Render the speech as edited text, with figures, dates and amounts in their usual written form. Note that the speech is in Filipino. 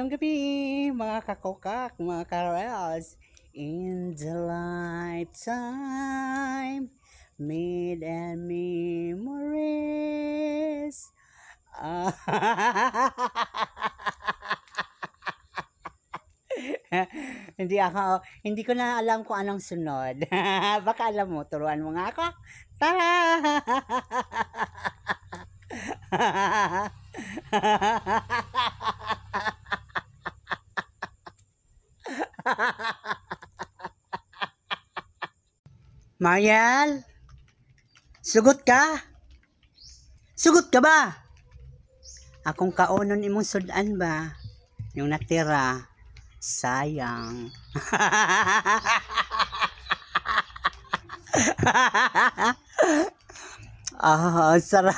Magandang gabi, mga kakokak, mga karels. In the lifetime, made and memories. Ah, hindi ko na alam kung anong sunod. Baka alam mo, turuan mo nga ako. Tara! Mariel, sugot ka? Sugot ka ba? Akong kaunon imong sudan ba? Yung natira, sayang. Sarap.